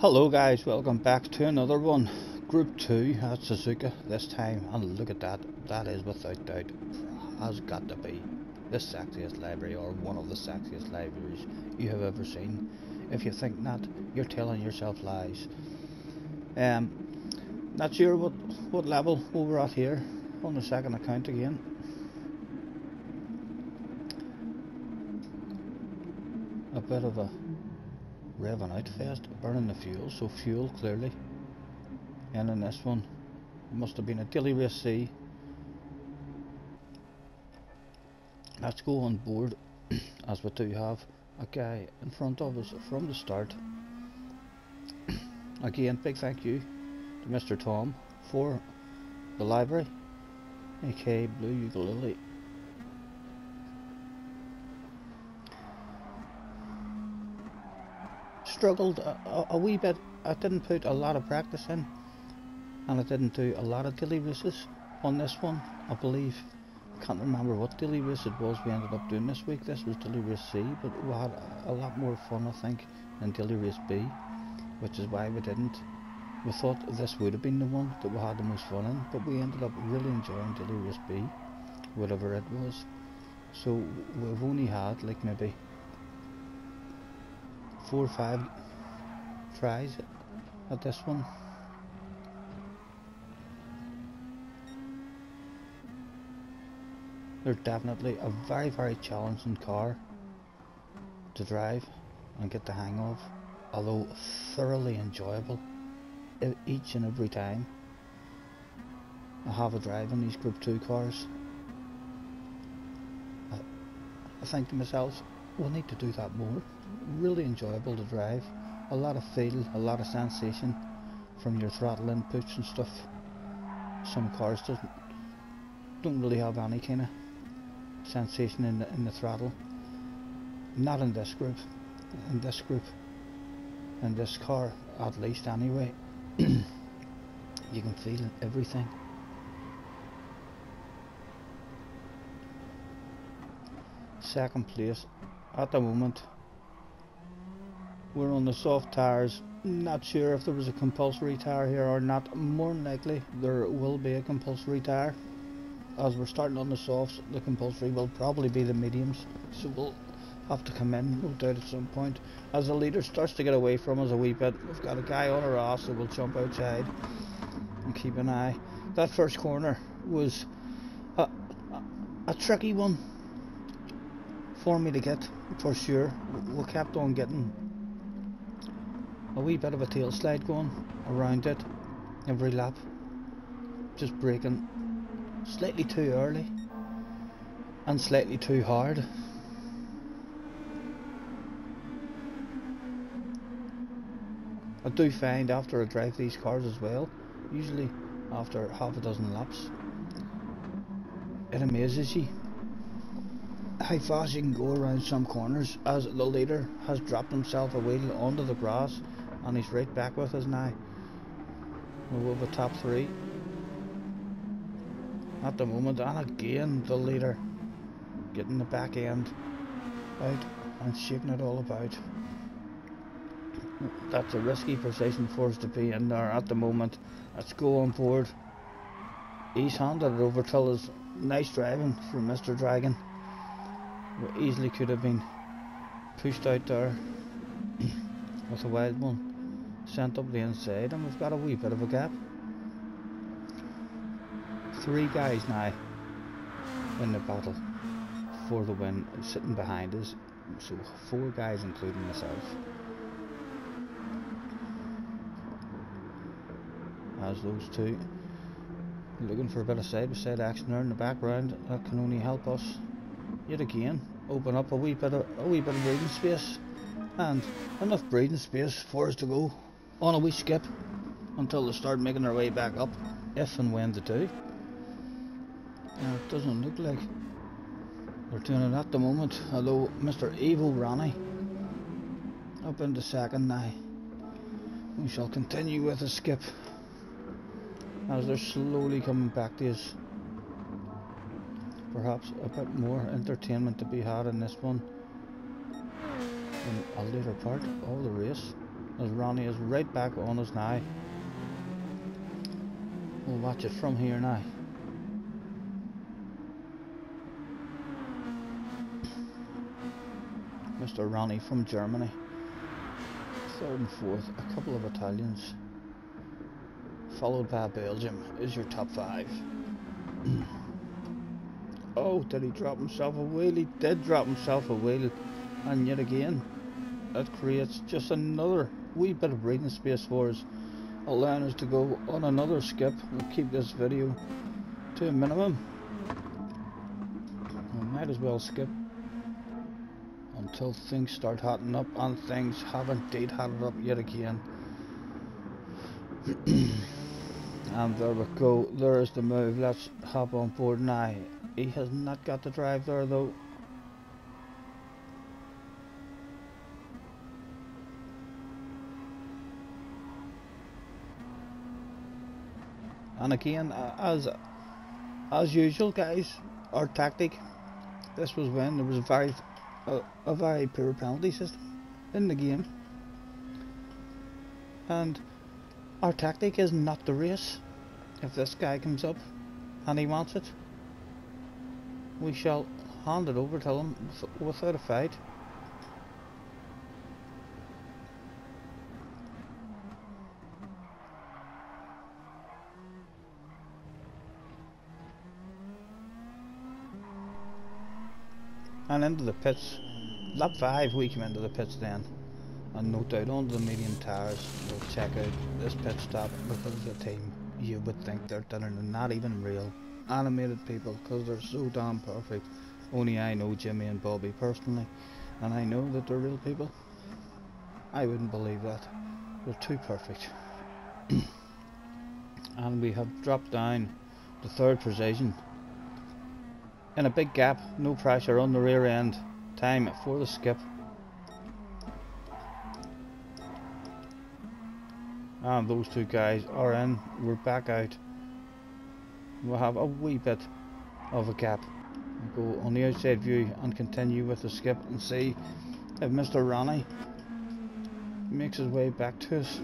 Hello guys, welcome back to another one. Group 2 at Suzuka this time, and look at that. That is without doubt, has got to be the sexiest library, or one of the sexiest libraries you have ever seen. If you think not, you're telling yourself lies. Not sure what level we're at here on the second account again. A bit of a revving out fest, burning the fuel, so fuel clearly. And in this one, it must have been a daily race C. Let's go on board, as we do have a guy in front of us from the start. Again, big thank you to Mr. Tom for the library, aka Blue Ukulele. Struggled a wee bit. I didn't put a lot of practice in, and I didn't do a lot of daily races on this one. I believe, I can't remember what daily race it was we ended up doing this week. This was daily race C, but we had a lot more fun, I think, than daily race B, which is why we didn't. We thought this would have been the one that we had the most fun in, but we ended up really enjoying daily race B, whatever it was. So we've only had like maybe 4 or 5 tries at this one. They're definitely a very challenging car to drive and get the hang of, although thoroughly enjoyable each and every time I have a drive in these Group 2 cars. I think to myself, we'll need to do that more. Really enjoyable to drive, a lot of feel, a lot of sensation from your throttle inputs and stuff. Some cars don't really have any kind of sensation in the throttle. Not in this group. In this car, at least anyway, you can feel everything. Second place at the moment. We're on the soft tires. Not sure if there was a compulsory tire here or not. More than likely there will be a compulsory tire. As we're starting on the softs, the compulsory will probably be the mediums, so we'll have to come in, no doubt, at some point. As the leader starts to get away from us a wee bit, we've got a guy on our ass, so we'll jump outside and keep an eye. That first corner was a tricky one for me to get, for sure. We kept on getting a wee bit of a tail slide going around it every lap, just braking slightly too early and slightly too hard. I do find after I drive these cars as well, usually after half a dozen laps, it amazes you how fast you can go around some corners, as the leader has dropped himself a wheel onto the grass and he's right back with us now. We'll have a top 3 at the moment, and again the leader getting the back end out and shaking it all about. That's a risky position for us to be in there at the moment. Let's go on board. He's handed it over to us. Nice driving from Mr. Dragon. We easily could have been pushed out there with a wild one sent up the inside, and we've got a wee bit of a gap. 3 guys now in the battle for the win sitting behind us, so 4 guys including myself. As those 2 looking for a bit of side-by-side action there in the background, that can only help us yet again open up a wee bit of breathing space, and enough breathing space for us to go on a wee skip until they start making their way back up, if and when they do. It doesn't look like they're doing it at the moment, although Mr. Evo Ronnie up into second now. We shall continue with the skip as they're slowly coming back to us. Perhaps a bit more entertainment to be had in this one in a later part of the race. as Ronnie is right back on us now. We'll watch it from here now. Mr. Ronnie from Germany. Third and fourth, a couple of Italians. Followed by Belgium is your top five. Oh, did he drop himself a wheel? He did drop himself a wheel. And yet again, that creates just another wee bit of breathing space for us, allowing us to go on another skip. We'll keep this video to a minimum. We might as well skip until things start hotting up, and things have indeed hotted up yet again. And there we go, there's the move. Let's hop on board now. He has not got the drive there though. And again, as usual guys, our tactic, this was when there was a very poor penalty system in the game, and our tactic is not to race. If this guy comes up and he wants it, we shall hand it over to him without a fight. And into the pits, lap 5 we came into the pits then, and no doubt onto the medium tires. We'll check out this pit stop because the team, you would think they're not even real animated people, because they're so damn perfect. Only I know Jimmy and Bobby personally, and I know that they're real people. I wouldn't believe that. They're too perfect. And we have dropped down to third position in a big gap, no pressure on the rear end. Time for the skip. And those two guys are in. We're back out. We'll have a wee bit of a gap. We'll go on the outside view and continue with the skip and see if Mr. Ronnie makes his way back to us.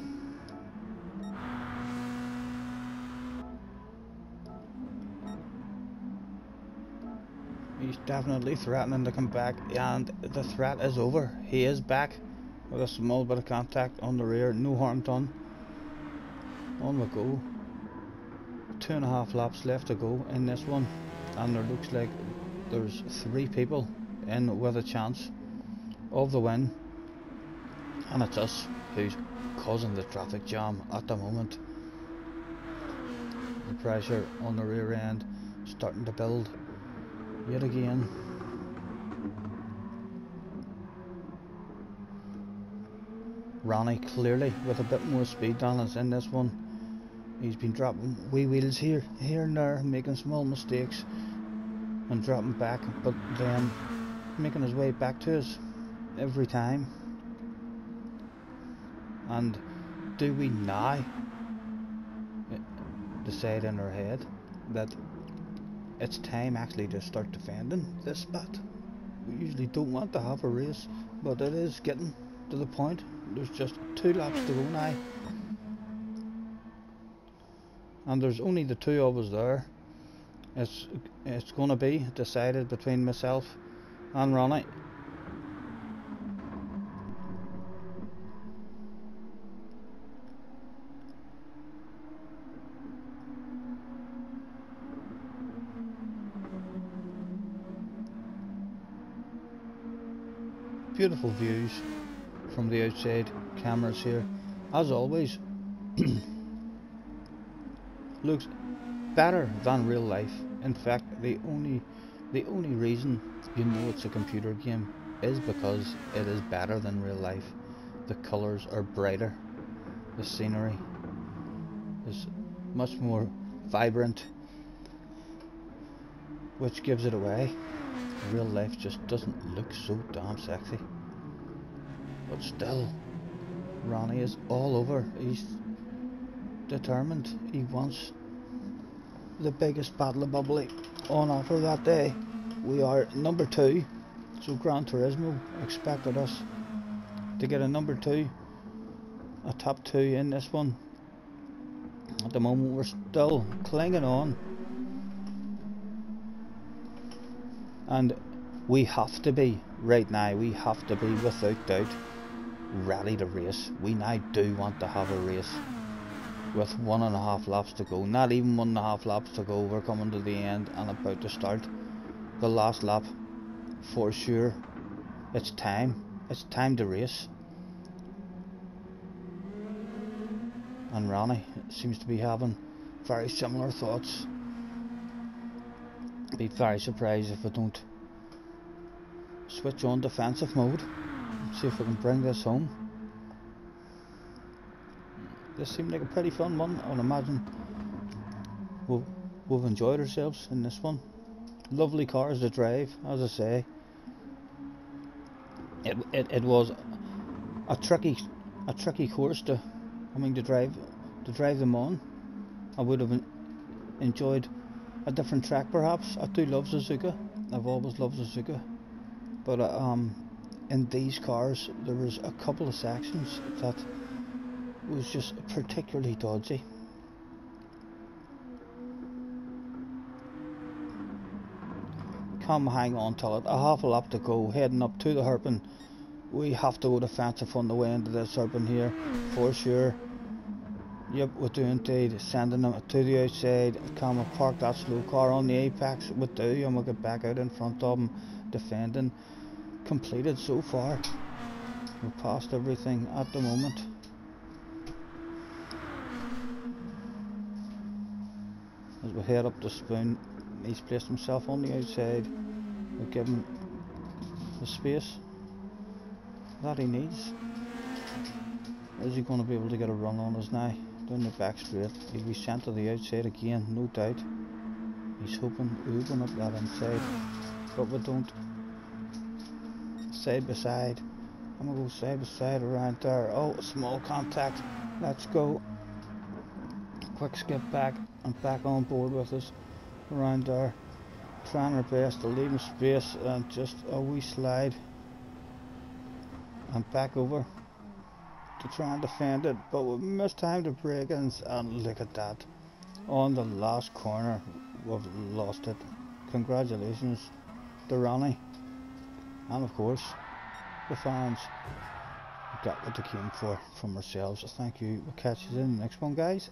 He's definitely threatening to come back, and the threat is over. He is back with a small bit of contact on the rear, no harm done. On we go. 2.5 laps left to go in this one, and there looks like there's 3 people in with a chance of the win, and it's us who's causing the traffic jam at the moment. The pressure on the rear end starting to build yet again. Ronnie clearly with a bit more speed than us in this one. He's been dropping wee wheels here and there, making small mistakes and dropping back, but then making his way back to us every time. And do we now decide in our head that it's time actually to start defending this spot? We usually don't want to have a race, but it is getting to the point. There's just 2 laps to go now, and there's only the 2 of us there. It's going to be decided between myself and Ronnie. Beautiful views from the outside cameras here, as always. Looks better than real life. In fact, the only reason you know it's a computer game is because it is better than real life. The colours are brighter, the scenery is much more vibrant, which gives it away. Real life just doesn't look so damn sexy. But still, Ronnie is all over. He's determined. He wants the biggest battle of bubbly on offer that day. We are number 2, so Gran Turismo expected us to get a number 2 a top 2 in this one. At the moment we're still clinging on, and we have to be, right now, we have to be without doubt ready to race. We now do want to have a race with 1.5 laps to go. Not even 1.5 laps to go, we're coming to the end and about to start the last lap for sure. It's time to race. And Ronnie seems to be having very similar thoughts. Be very surprised if I don't switch on defensive mode and see if we can bring this home. This seemed like a pretty fun one. I would imagine we've enjoyed ourselves in this one. Lovely cars to drive, as I say. It was a tricky course to drive them on. I would have enjoyed a different track perhaps. I do love Suzuka. I've always loved Suzuka. But in these cars there was a couple of sections that was just particularly dodgy. Come hang on till it. A half a lap to go, heading up to the hairpin. We have to go defensive on the way into this hairpin here, for sure. Yep, we do indeed. Sending them to the outside. Come and park that slow car on the apex. We do, and we'll get back out in front of them. Defending completed so far. We've passed everything at the moment. As we head up the spoon, he's placed himself on the outside. We'll give him the space that he needs. Is he going to be able to get a run on us now? Down the back straight. He'll be sent to the outside again, no doubt. He's hoping we open up that inside, but we don't. Side by side. I'm going to go side by side around there. Oh, small contact. Let's go. Quick skip back and back on board with us around there. Trying our best to leave him space and just a wee slide and back over to try and defend it, but we missed time to break-ins, and look at that. On the last corner we've lost it. Congratulations to Ronnie, and of course the fans. We got what they came for from ourselves. Thank you. We'll catch you in the next one, guys.